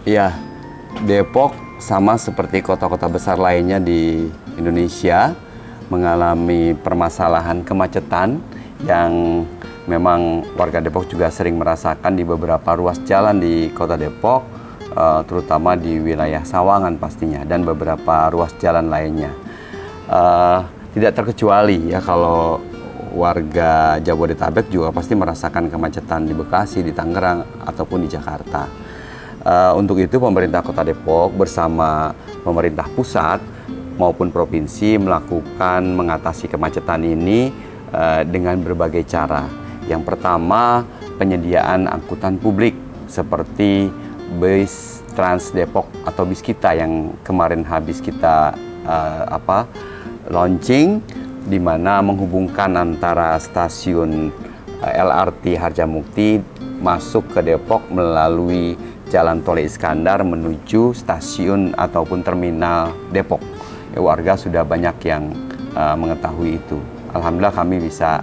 Ya, Depok sama seperti kota-kota besar lainnya di Indonesia mengalami permasalahan kemacetan yang memang warga Depok juga sering merasakan di beberapa ruas jalan di kota Depok, terutama di wilayah Sawangan pastinya dan beberapa ruas jalan lainnya. Tidak terkecuali ya kalau warga Jabodetabek juga pasti merasakan kemacetan di Bekasi, di Tangerang, ataupun di Jakarta. Untuk itu pemerintah Kota Depok bersama pemerintah pusat maupun provinsi melakukan mengatasi kemacetan ini dengan berbagai cara. Yang pertama, penyediaan angkutan publik seperti bus Trans Depok atau bis kita yang kemarin habis kita launching, di mana menghubungkan antara stasiun LRT Harjamukti masuk ke Depok melalui Jalan Tol Iskandar menuju stasiun ataupun terminal Depok. Ya, warga sudah banyak yang mengetahui itu. Alhamdulillah kami bisa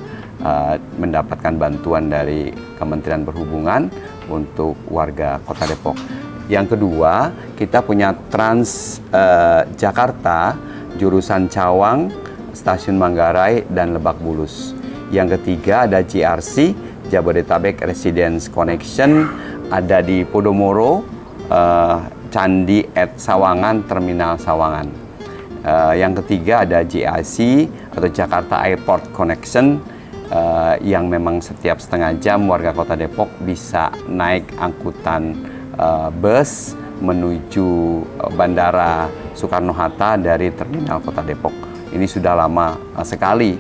mendapatkan bantuan dari Kementerian Perhubungan untuk warga Kota Depok. Yang kedua, kita punya Trans Jakarta jurusan Cawang, Stasiun Manggarai, dan Lebak Bulus. Yang ketiga ada JRC, Jabodetabek Residence Connection, ada di Podomoro, Candi at Sawangan, Terminal Sawangan. Yang ketiga ada JIC atau Jakarta Airport Connection, yang memang setiap setengah jam warga Kota Depok bisa naik angkutan bus menuju Bandara Soekarno-Hatta dari Terminal Kota Depok. Ini sudah lama sekali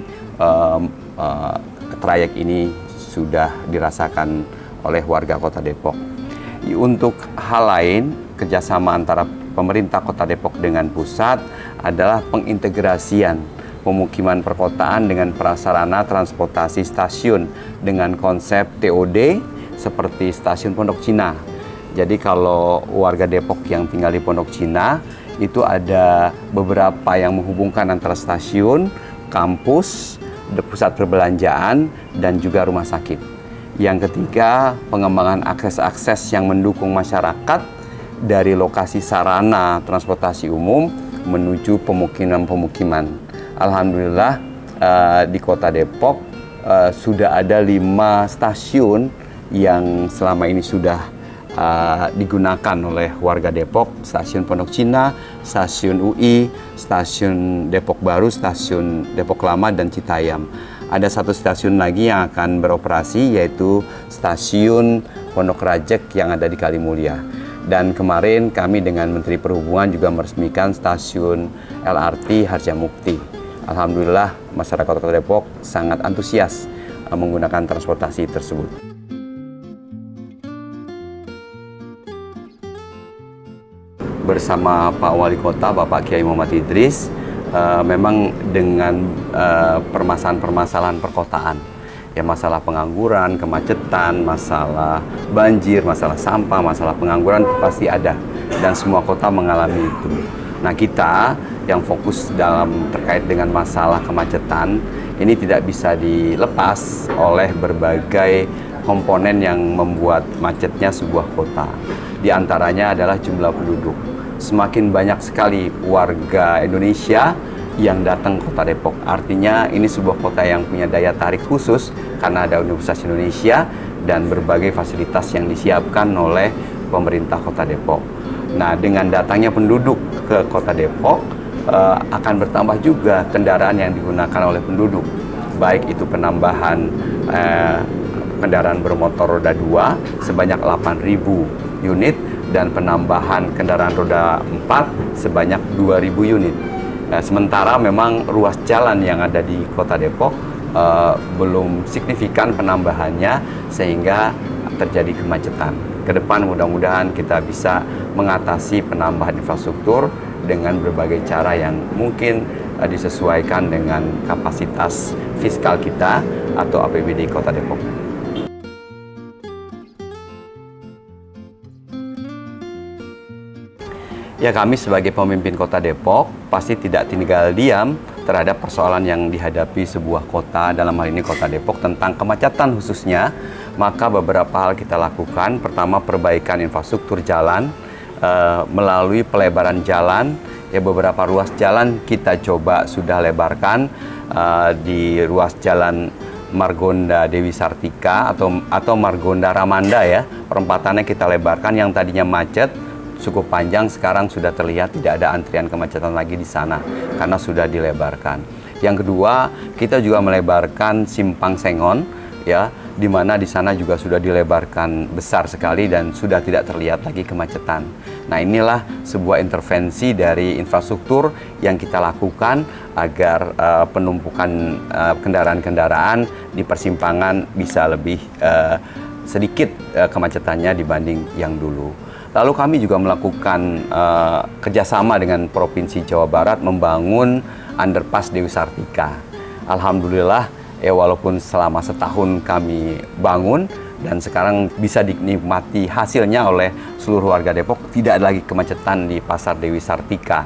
trayek ini sudah dirasakan oleh warga Kota Depok. Untuk hal lain, kerjasama antara pemerintah Kota Depok dengan pusat adalah pengintegrasian pemukiman perkotaan dengan prasarana transportasi stasiun dengan konsep TOD seperti stasiun Pondok Cina. Jadi kalau warga Depok yang tinggal di Pondok Cina, itu ada beberapa yang menghubungkan antara stasiun, kampus, pusat perbelanjaan, dan juga rumah sakit. Yang ketiga, pengembangan akses-akses yang mendukung masyarakat dari lokasi sarana transportasi umum menuju pemukiman-pemukiman. Alhamdulillah di Kota Depok sudah ada 5 stasiun yang selama ini sudah digunakan oleh warga Depok, stasiun Pondok Cina, stasiun UI, stasiun Depok Baru, stasiun Depok Lama, dan Citayam. Ada 1 stasiun lagi yang akan beroperasi, yaitu stasiun Pondok Rajek yang ada di Kalimulia. Dan kemarin kami dengan Menteri Perhubungan juga meresmikan stasiun LRT Harjamukti. Alhamdulillah masyarakat Kota Depok sangat antusias menggunakan transportasi tersebut. Bersama Pak Wali Kota, Bapak Kiai Muhammad Idris, memang dengan permasalahan-permasalahan perkotaan, ya masalah pengangguran, kemacetan, masalah banjir, masalah sampah, masalah pengangguran pasti ada dan semua kota mengalami itu. Nah, kita yang fokus dalam terkait dengan masalah kemacetan ini tidak bisa dilepas oleh berbagai komponen yang membuat macetnya sebuah kota. Di antaranya adalah jumlah penduduk. Semakin banyak sekali warga Indonesia yang datang ke Kota Depok. Artinya ini sebuah kota yang punya daya tarik khusus karena ada Universitas Indonesia dan berbagai fasilitas yang disiapkan oleh pemerintah Kota Depok. Nah, dengan datangnya penduduk ke Kota Depok, akan bertambah juga kendaraan yang digunakan oleh penduduk. Baik itu penambahan kendaraan bermotor roda 2 sebanyak 8.000 unit dan penambahan kendaraan roda 4 sebanyak 2.000 unit. Sementara memang ruas jalan yang ada di Kota Depok belum signifikan penambahannya sehingga terjadi kemacetan. Ke depan mudah-mudahan kita bisa mengatasi penambahan infrastruktur dengan berbagai cara yang mungkin disesuaikan dengan kapasitas fiskal kita atau APBD Kota Depok. Ya, kami sebagai pemimpin Kota Depok pasti tidak tinggal diam terhadap persoalan yang dihadapi sebuah kota, dalam hal ini Kota Depok, tentang kemacetan khususnya. Maka beberapa hal kita lakukan. Pertama, perbaikan infrastruktur jalan melalui pelebaran jalan. Ya, beberapa ruas jalan kita coba sudah lebarkan, di ruas jalan Margonda Dewi Sartika atau Margonda Ramanda ya. Perempatannya kita lebarkan, yang tadinya macet cukup panjang sekarang sudah terlihat tidak ada antrian kemacetan lagi di sana karena sudah dilebarkan. Yang kedua, kita juga melebarkan Simpang Sengon ya, di mana di sana juga sudah dilebarkan besar sekali dan sudah tidak terlihat lagi kemacetan. Nah, inilah sebuah intervensi dari infrastruktur yang kita lakukan agar penumpukan kendaraan-kendaraan di persimpangan bisa lebih sedikit kemacetannya dibanding yang dulu. Lalu kami juga melakukan kerjasama dengan Provinsi Jawa Barat membangun underpass Dewi Sartika. Alhamdulillah, walaupun selama setahun kami bangun dan sekarang bisa dinikmati hasilnya oleh seluruh warga Depok, tidak ada lagi kemacetan di Pasar Dewi Sartika.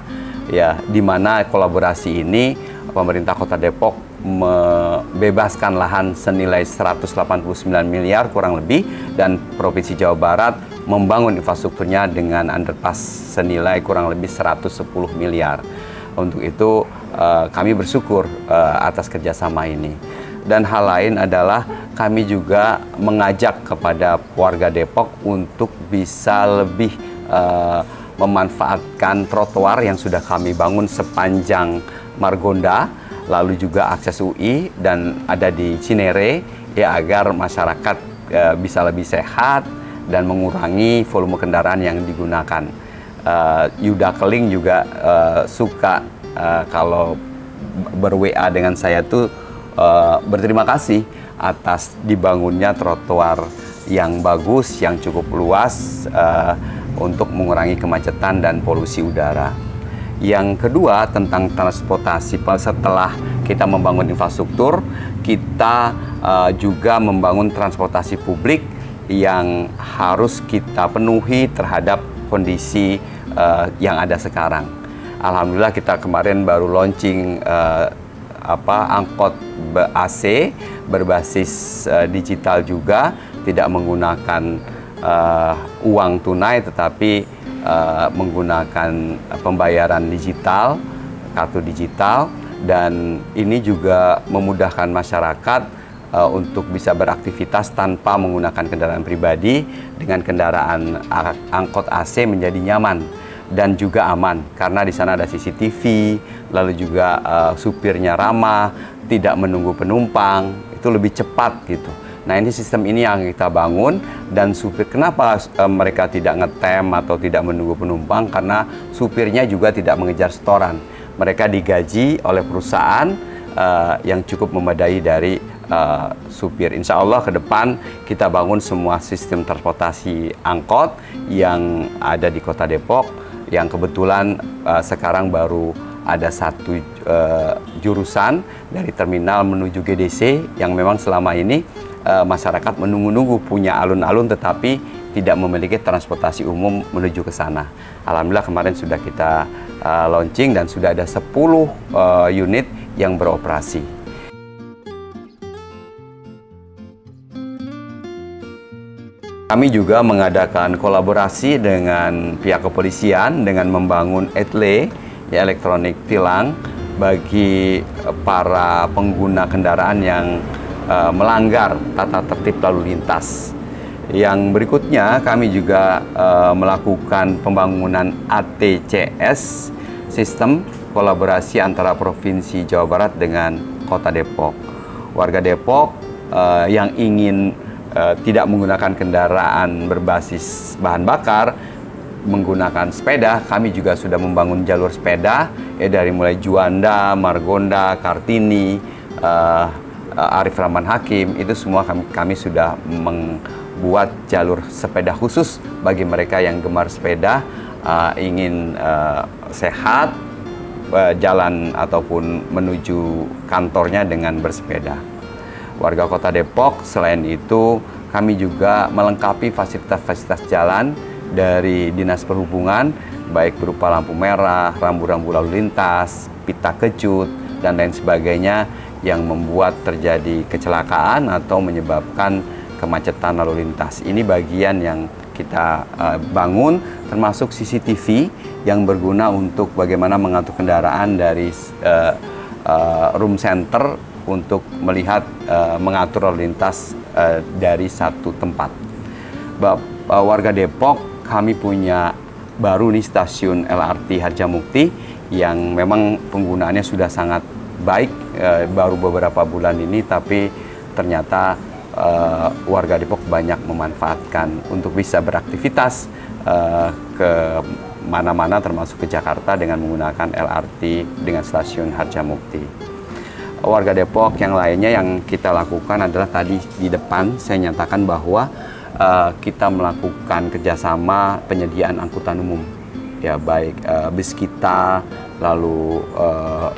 Ya, di mana kolaborasi ini pemerintah Kota Depok membebaskan lahan senilai 189 miliar kurang lebih, dan Provinsi Jawa Barat membangun infrastrukturnya dengan underpass senilai kurang lebih 110 miliar. Untuk itu kami bersyukur atas kerjasama ini. Dan hal lain adalah kami juga mengajak kepada warga Depok untuk bisa lebih memanfaatkan trotoar yang sudah kami bangun sepanjang Margonda, lalu juga akses UI dan ada di Cinere, ya, agar masyarakat bisa lebih sehat dan mengurangi volume kendaraan yang digunakan. Yuda Keling juga suka kalau ber-WA dengan saya tuh berterima kasih atas dibangunnya trotoar yang bagus, yang cukup luas untuk mengurangi kemacetan dan polusi udara. Yang kedua, tentang transportasi. Setelah kita membangun infrastruktur, kita juga membangun transportasi publik yang harus kita penuhi terhadap kondisi yang ada sekarang. Alhamdulillah, kita kemarin baru launching angkot AC berbasis digital juga, tidak menggunakan uang tunai tetapi menggunakan pembayaran digital, kartu digital, dan ini juga memudahkan masyarakat untuk bisa beraktivitas tanpa menggunakan kendaraan pribadi. Dengan kendaraan angkot AC menjadi nyaman dan juga aman karena di sana ada CCTV, lalu juga supirnya ramah, tidak menunggu penumpang, itu lebih cepat gitu. Nah, ini sistem ini yang kita bangun, dan supir, kenapa mereka tidak ngetem atau tidak menunggu penumpang? Karena supirnya juga tidak mengejar setoran. Mereka digaji oleh perusahaan yang cukup memadai dari supir. Insya Allah ke depan kita bangun semua sistem transportasi angkot yang ada di Kota Depok, yang kebetulan sekarang baru ada satu jurusan dari terminal menuju GDC yang memang selama ini masyarakat menunggu-nunggu punya alun-alun tetapi tidak memiliki transportasi umum menuju ke sana. Alhamdulillah kemarin sudah kita launching dan sudah ada 10 unit yang beroperasi. Kami juga mengadakan kolaborasi dengan pihak kepolisian dengan membangun ETLE, ya, elektronik tilang, bagi para pengguna kendaraan yang melanggar tata tertib lalu lintas. Yang berikutnya kami juga melakukan pembangunan ATCS, sistem kolaborasi antara Provinsi Jawa Barat dengan Kota Depok. Warga Depok yang ingin tidak menggunakan kendaraan berbasis bahan bakar, menggunakan sepeda, kami juga sudah membangun jalur sepeda dari mulai Juanda, Margonda, Kartini, Arif Rahman Hakim, itu semua kami sudah membuat jalur sepeda khusus bagi mereka yang gemar sepeda, ingin sehat, jalan ataupun menuju kantornya dengan bersepeda. Warga Kota Depok selain itu kami juga melengkapi fasilitas-fasilitas jalan dari Dinas Perhubungan, baik berupa lampu merah, rambu-rambu lalu lintas, pita kecut, dan lain sebagainya yang membuat terjadi kecelakaan atau menyebabkan kemacetan lalu lintas. Ini bagian yang kita bangun, termasuk CCTV yang berguna untuk bagaimana mengatur kendaraan dari room center untuk melihat mengatur lalu lintas dari satu tempat. Warga Depok, kami punya baru nih stasiun LRT Harjamukti yang memang penggunaannya sudah sangat baik, baru beberapa bulan ini, tapi ternyata warga Depok banyak memanfaatkan untuk bisa beraktivitas ke mana-mana termasuk ke Jakarta dengan menggunakan LRT dengan stasiun Harjamukti. Warga Depok yang lainnya yang kita lakukan adalah tadi di depan saya nyatakan bahwa kita melakukan kerjasama penyediaan angkutan umum, ya baik bis kita, lalu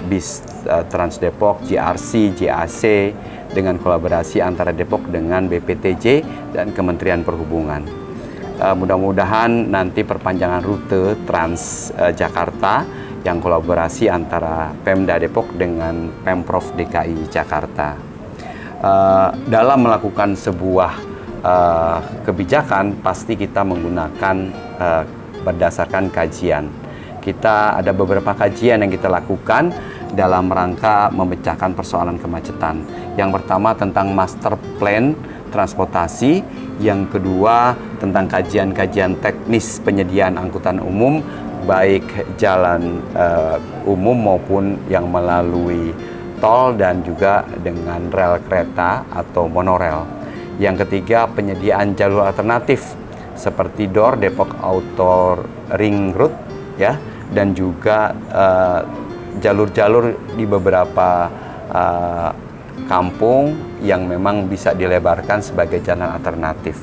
bis Trans Depok, JRC, JAC, dengan kolaborasi antara Depok dengan BPTJ dan Kementerian Perhubungan. Mudah-mudahan nanti perpanjangan rute Trans Jakarta yang kolaborasi antara Pemda Depok dengan Pemprov DKI Jakarta. Dalam melakukan sebuah kebijakan, pasti kita menggunakan berdasarkan kajian. Kita ada beberapa kajian yang kita lakukan dalam rangka memecahkan persoalan kemacetan. Yang pertama tentang master plan transportasi, yang kedua tentang kajian-kajian teknis penyediaan angkutan umum, baik jalan umum maupun yang melalui tol dan juga dengan rel kereta atau monorel. Yang ketiga, penyediaan jalur alternatif seperti DOR, Depok Outer Ring Road, ya, dan juga jalur-jalur di beberapa kampung yang memang bisa dilebarkan sebagai jalan alternatif.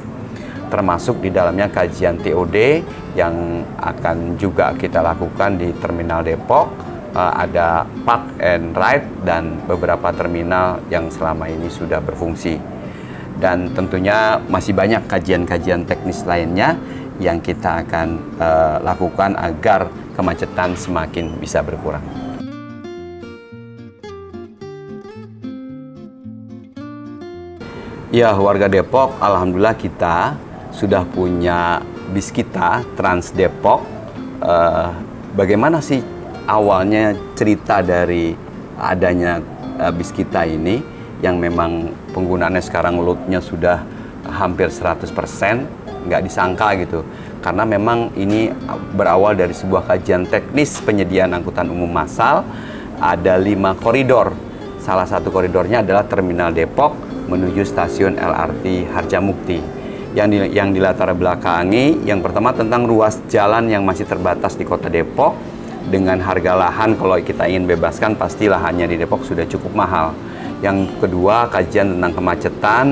Termasuk di dalamnya kajian TOD yang akan juga kita lakukan di Terminal Depok, ada Park and Ride dan beberapa terminal yang selama ini sudah berfungsi. Dan tentunya masih banyak kajian-kajian teknis lainnya yang kita akan lakukan agar kemacetan semakin bisa berkurang. Ya, warga Depok, alhamdulillah kita sudah punya bis kita, Trans Depok. Bagaimana sih awalnya cerita dari adanya bis kita ini yang memang penggunaannya sekarang loadnya sudah hampir 100%, nggak disangka gitu. Karena memang ini berawal dari sebuah kajian teknis penyediaan angkutan umum massal, ada 5 koridor. Salah satu koridornya adalah Terminal Depok menuju stasiun LRT Harjamukti. Yang dilatar belakangi, yang pertama tentang ruas jalan yang masih terbatas di kota Depok, dengan harga lahan kalau kita ingin bebaskan pasti lahannya di Depok sudah cukup mahal. Yang kedua, kajian tentang kemacetan,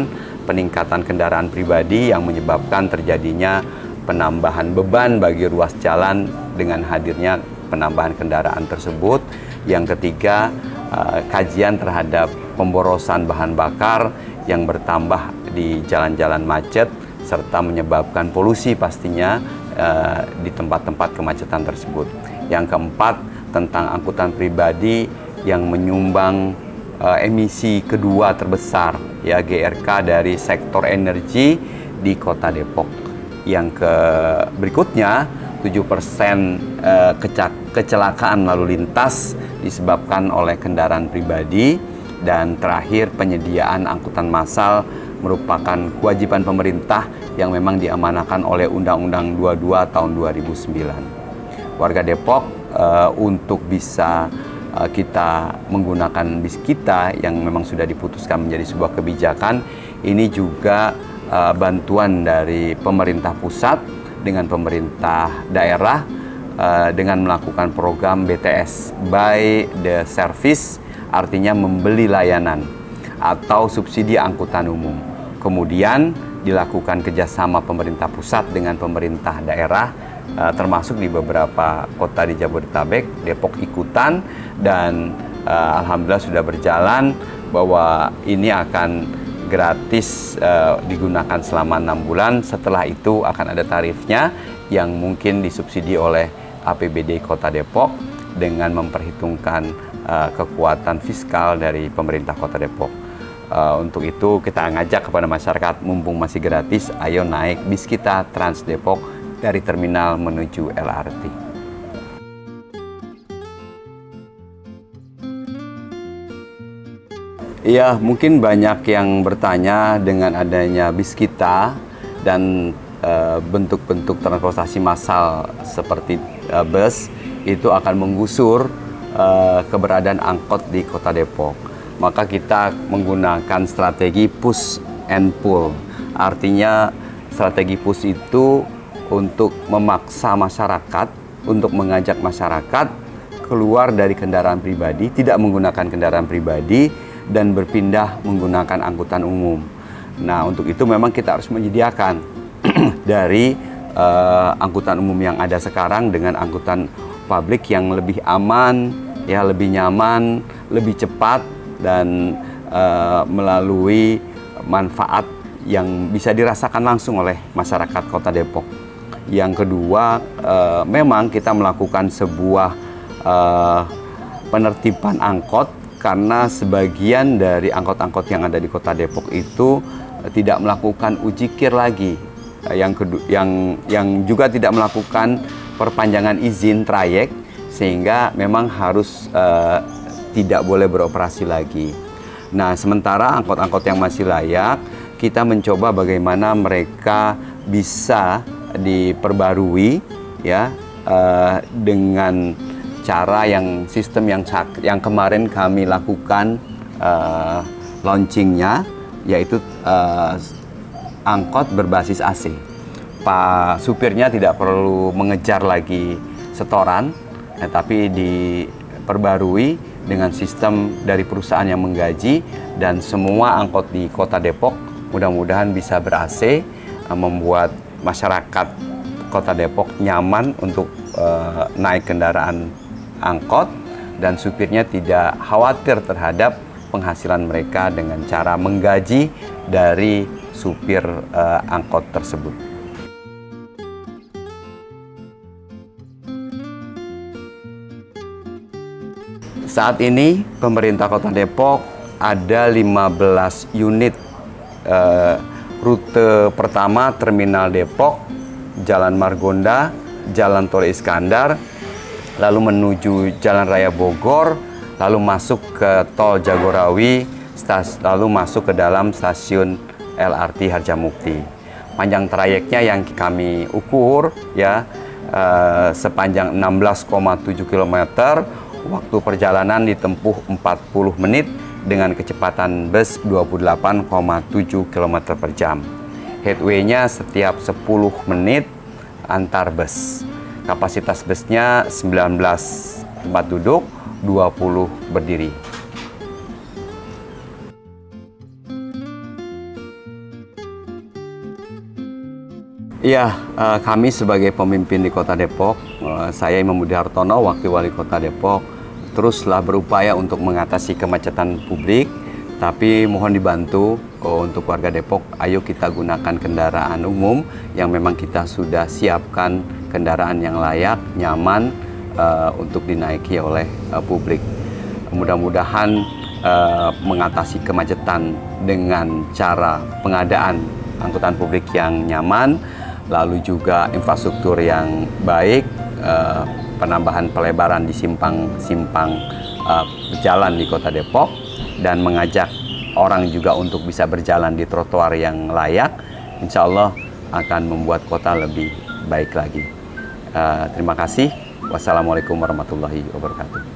peningkatan kendaraan pribadi yang menyebabkan terjadinya penambahan beban bagi ruas jalan dengan hadirnya penambahan kendaraan tersebut. Yang ketiga, kajian terhadap pemborosan bahan bakar yang bertambah di jalan-jalan macet serta menyebabkan polusi pastinya di tempat-tempat kemacetan tersebut. Yang keempat, tentang angkutan pribadi yang menyumbang emisi kedua terbesar, ya, GRK dari sektor energi di kota Depok. Yang berikutnya, 7% kecelakaan lalu lintas disebabkan oleh kendaraan pribadi. Dan terakhir, penyediaan angkutan massal merupakan kewajiban pemerintah yang memang diamanahkan oleh Undang-Undang 22 tahun 2009. Warga Depok, untuk bisa kita menggunakan bis kita yang memang sudah diputuskan menjadi sebuah kebijakan, ini juga bantuan dari pemerintah pusat dengan pemerintah daerah dengan melakukan program BTS, Buy the Service, artinya membeli layanan atau subsidi angkutan umum. Kemudian dilakukan kerjasama pemerintah pusat dengan pemerintah daerah, termasuk di beberapa kota di Jabodetabek, Depok ikutan, dan alhamdulillah sudah berjalan bahwa ini akan gratis digunakan selama 6 bulan. Setelah itu akan ada tarifnya yang mungkin disubsidi oleh APBD Kota Depok dengan memperhitungkan kekuatan fiskal dari pemerintah Kota Depok. Untuk itu kita ngajak kepada masyarakat, mumpung masih gratis, ayo naik bis kita Trans Depok dari terminal menuju LRT. Iya, mungkin banyak yang bertanya dengan adanya bis kita dan bentuk-bentuk transportasi massal seperti bus itu akan menggusur keberadaan angkot di Kota Depok. Maka kita menggunakan strategi push and pull. Artinya strategi push itu untuk memaksa masyarakat, untuk mengajak masyarakat keluar dari kendaraan pribadi, tidak menggunakan kendaraan pribadi, dan berpindah menggunakan angkutan umum. Nah, untuk itu memang kita harus menyediakan dari angkutan umum yang ada sekarang dengan angkutan publik yang lebih aman, ya lebih nyaman, lebih cepat, dan melalui manfaat yang bisa dirasakan langsung oleh masyarakat Kota Depok. Yang kedua, memang kita melakukan sebuah penertiban angkot karena sebagian dari angkot-angkot yang ada di Kota Depok itu tidak melakukan ujikir lagi, yang juga tidak melakukan perpanjangan izin trayek, sehingga memang harus tidak boleh beroperasi lagi. Nah, sementara angkot-angkot yang masih layak, kita mencoba bagaimana mereka bisa diperbarui, ya, dengan cara sistem yang kemarin kami lakukan launchingnya, yaitu angkot berbasis AC. Pak supirnya tidak perlu mengejar lagi setoran, tapi diperbarui dengan sistem dari perusahaan yang menggaji, dan semua angkot di Kota Depok mudah-mudahan bisa ber-AC, membuat masyarakat Kota Depok nyaman untuk naik kendaraan angkot, dan supirnya tidak khawatir terhadap penghasilan mereka dengan cara menggaji dari supir angkot tersebut. Saat ini pemerintah Kota Depok ada 15 unit rute pertama Terminal Depok, Jalan Margonda, Jalan Tol Iskandar, lalu menuju Jalan Raya Bogor, lalu masuk ke Tol Jagorawi, lalu masuk ke dalam stasiun LRT Harjamukti. Panjang trayeknya yang kami ukur, ya, sepanjang 16,7 km, waktu perjalanan ditempuh 40 menit dengan kecepatan bus 28,7 km per jam. Headway-nya setiap 10 menit antar bus. Kapasitas busnya 19 tempat duduk, 20 berdiri. Iya, kami sebagai pemimpin di Kota Depok, saya Imam Budi Hartono, Wakil Wali Kota Depok, teruslah berupaya untuk mengatasi kemacetan publik, tapi mohon dibantu untuk warga Depok, ayo kita gunakan kendaraan umum yang memang kita sudah siapkan, kendaraan yang layak, nyaman untuk dinaiki oleh publik. Mudah-mudahan mengatasi kemacetan dengan cara pengadaan angkutan publik yang nyaman, lalu juga infrastruktur yang baik, penambahan pelebaran di simpang-simpang jalan di Kota Depok, dan mengajak orang juga untuk bisa berjalan di trotoar yang layak, insya Allah akan membuat kota lebih baik lagi. Terima kasih. Wassalamualaikum warahmatullahi wabarakatuh.